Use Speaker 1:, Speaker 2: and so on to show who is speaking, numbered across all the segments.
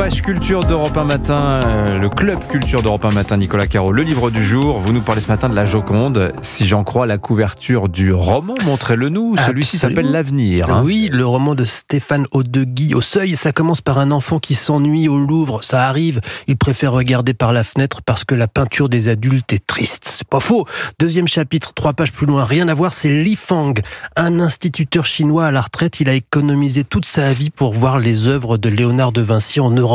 Speaker 1: page culture d'Europe 1 Matin, le club culture d'Europe 1 Matin, Nicolas Caro, le livre du jour. Vous nous parlez ce matin de la Joconde. Si j'en crois la couverture du roman, montrez-le-nous. Celui-ci s'appelle L'Avenir.
Speaker 2: Oui, le roman de Stéphane Haudeguy. Au Seuil, ça commence par un enfant qui s'ennuie au Louvre. Ça arrive, il préfère regarder par la fenêtre parce que la peinture des adultes est triste. C'est pas faux. Deuxième chapitre, 3 pages plus loin, rien à voir, c'est Li Fang, un instituteur chinois à la retraite. Il a économisé toute sa vie pour voir les œuvres de Léonard de Vinci en Europe.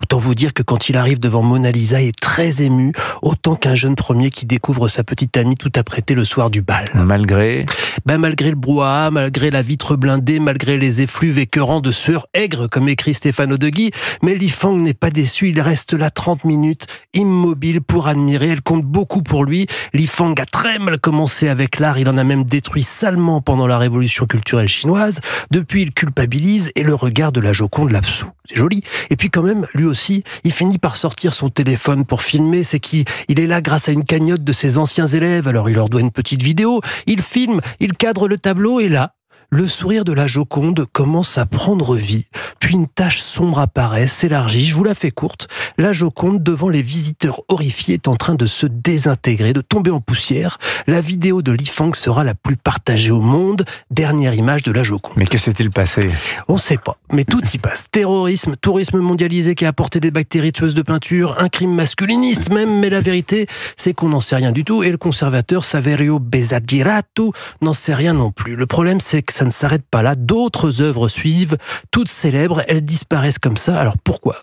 Speaker 2: Autant vous dire que quand il arrive devant Mona Lisa, il est très ému, autant qu'un jeune premier qui découvre sa petite amie tout apprêtée le soir du bal.
Speaker 1: Malgré
Speaker 2: le brouhaha, malgré la vitre blindée, malgré les effluves écœurants de sueur aigre, comme écrit Stéphane Haudeguy, mais Li Fang n'est pas déçu, il reste là 30 minutes, immobile pour admirer, elle compte beaucoup pour lui. Li Fang a très mal commencé avec l'art, il en a même détruit salement pendant la révolution culturelle chinoise. Depuis, il culpabilise et le regard de la Joconde l'absout. C'est joli. Et puis quand même, lui aussi, il finit par sortir son téléphone pour filmer. C'est qu'il est là grâce à une cagnotte de ses anciens élèves. Alors il leur doit une petite vidéo. Il filme, il cadre le tableau et là, le sourire de la Joconde commence à prendre vie. Puis une tache sombre apparaît, s'élargit. Je vous la fais courte. La Joconde, devant les visiteurs horrifiés, est en train de se désintégrer, de tomber en poussière. La vidéo de Li Fang sera la plus partagée au monde. Dernière image de la Joconde.
Speaker 1: Mais que s'est-il passé ?
Speaker 2: On ne sait pas, mais tout y passe. Terrorisme, tourisme mondialisé qui a apporté des bactéries tueuses de peinture, un crime masculiniste même, mais la vérité, c'est qu'on n'en sait rien du tout. Et le conservateur Saverio Besagirato n'en sait rien non plus. Le problème, c'est que ça ne s'arrête pas là. D'autres œuvres suivent, toutes célèbres, elles disparaissent comme ça. Alors pourquoi ?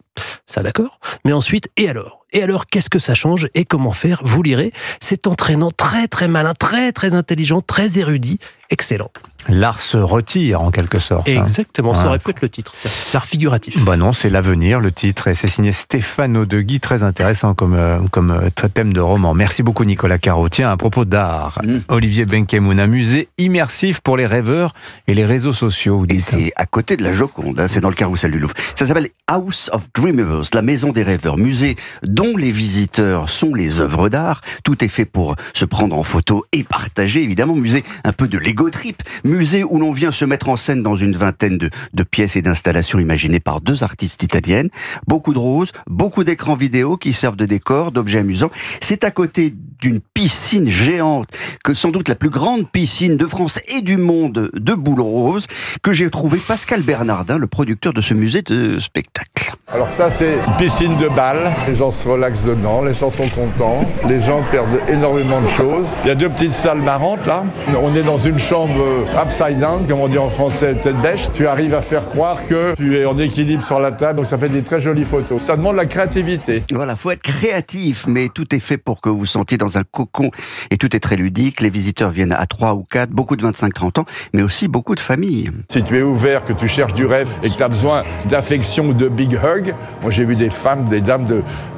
Speaker 2: Ça d'accord ? Mais ensuite, et alors, qu'est-ce que ça change et comment faire ? Vous lirez. C'est entraînant, très très malin, très très intelligent, très érudit, excellent.
Speaker 1: L'art se retire en quelque sorte.
Speaker 2: Exactement, ça aurait pu être le titre. L'art figuratif.
Speaker 1: Bah non, c'est L'Avenir, le titre, et c'est signé Stéphane Haudeguy, très intéressant comme thème de roman. Merci beaucoup Nicolas Caro. Tiens, à propos d'art, Olivier Benkemoun, un musée immersif pour les rêveurs et les réseaux sociaux.
Speaker 3: Et c'est à côté de la Joconde, c'est dans le carrousel du Louvre. Ça s'appelle House of Dreamers, la maison des rêveurs, musée dont les visiteurs sont les œuvres d'art. Tout est fait pour se prendre en photo et partager, évidemment. Musée un peu de l'ego trip. Musée où l'on vient se mettre en scène dans une vingtaine de pièces et d'installations imaginées par 2 artistes italiennes. Beaucoup de roses, beaucoup d'écrans vidéo qui servent de décor, d'objets amusants. C'est à côté d'une piscine géante, que sans doute la plus grande piscine de France et du monde de boules roses, que j'ai trouvé Pascal Bernardin, le producteur de ce musée de spectacle.
Speaker 4: Alors ça, c'est une piscine de bal. Les gens se relaxent dedans, les gens sont contents, les gens perdent énormément de choses. Il y a 2 petites salles marrantes là. On est dans une chambre upside down, comme on dit en français, tête bêche. Tu arrives à faire croire que tu es en équilibre sur la table, donc ça fait des très jolies photos. Ça demande la créativité.
Speaker 3: Voilà, faut être créatif, mais tout est fait pour que vous vous sentiez dans un cocon et tout est très ludique. Les visiteurs viennent à 3 ou 4, beaucoup de 25-30 ans, mais aussi beaucoup de familles.
Speaker 4: Si tu es ouvert, que tu cherches du rêve et que tu as besoin d'affection ou de big hug, moi j'ai vu des femmes, des dames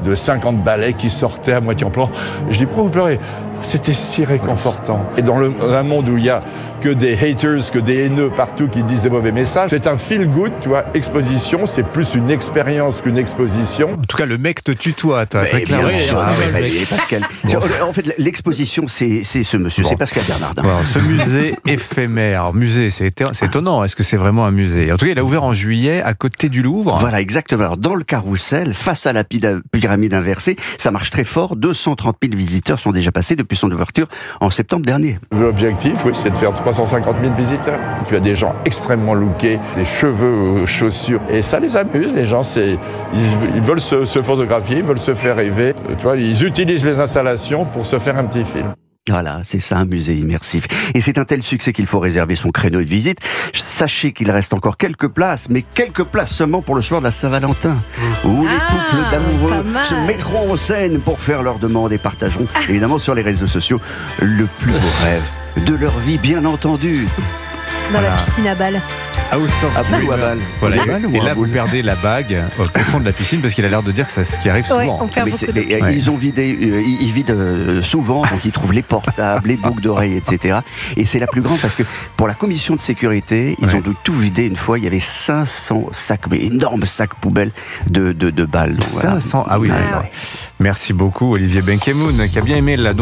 Speaker 4: de 50 balais qui sortaient à moitié en plan. Je dis, pourquoi vous pleurez ? C'était si réconfortant. Et dans un monde où il y a que des haters, que des haineux partout qui disent des mauvais messages, c'est un feel good, tu vois. Exposition, c'est plus une expérience qu'une exposition.
Speaker 1: En tout cas, le mec te tutoie, très
Speaker 3: clair.
Speaker 1: clairement.
Speaker 3: Pascal. En fait, l'exposition, c'est ce monsieur, c'est Pascal Bernardin.
Speaker 1: Bon, ce musée éphémère, c'est étonnant. Est-ce que c'est vraiment un musée ? En tout cas, il a ouvert en juillet à côté du Louvre.
Speaker 3: Voilà, exactement. Alors, dans le carrousel, face à la pyramide inversée, ça marche très fort. 230 000 visiteurs sont déjà passés depuis son ouverture en septembre dernier.
Speaker 4: L'objectif, oui, c'est de faire 350 000 visiteurs. Tu as des gens extrêmement lookés, des cheveux aux chaussures, et ça les amuse. Les gens, ils veulent se photographier, ils veulent se faire rêver. Tu vois, ils utilisent les installations pour se faire un petit film.
Speaker 3: Voilà, c'est ça, un musée immersif. Et c'est un tel succès qu'il faut réserver son créneau de visite. Sachez qu'il reste encore quelques places, mais quelques places seulement pour le soir de la Saint-Valentin, où les couples d'amoureux se mettront en scène pour faire leurs demandes et partageront, évidemment sur les réseaux sociaux, le plus beau rêve de leur vie, bien entendu.
Speaker 5: Dans la piscine à balles.
Speaker 1: House of
Speaker 3: Dreamers.
Speaker 1: Voilà. Et là, vous perdez la bague au fond de la piscine parce qu'il a l'air de dire que c'est ce qui arrive souvent.
Speaker 3: Ils vident souvent, donc ils trouvent les portables, les boucles d'oreilles, etc. Et c'est la plus grande parce que pour la commission de sécurité, ils ont tout vidé une fois. Il y avait 500 sacs, mais énormes sacs poubelles de balles.
Speaker 1: Donc, 500, voilà.
Speaker 5: Ah ouais.
Speaker 1: Merci beaucoup Olivier Benkemoun qui a bien aimé la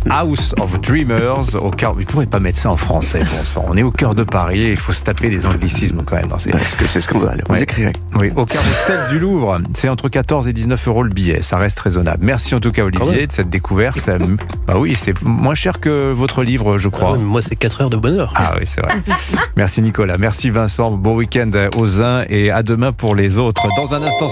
Speaker 1: House of Dreamers au cœur. Il pourrait pas mettre ça en français, bon sang. On est au cœur de Paris et il faut se taper des anglicismes quand même.
Speaker 3: Parce que c'est scandaleux. Vous écrirez.
Speaker 1: Oui, au carrousel du Louvre. C'est entre 14 et 19 € le billet. Ça reste raisonnable. Merci en tout cas Olivier de cette découverte. Bah oui, c'est moins cher que votre livre, je crois.
Speaker 2: Ouais, moi, c'est 4 heures de bonheur.
Speaker 1: Ah oui, c'est vrai. Merci Nicolas. Merci Vincent. Bon week-end aux uns et à demain pour les autres. Dans un instant.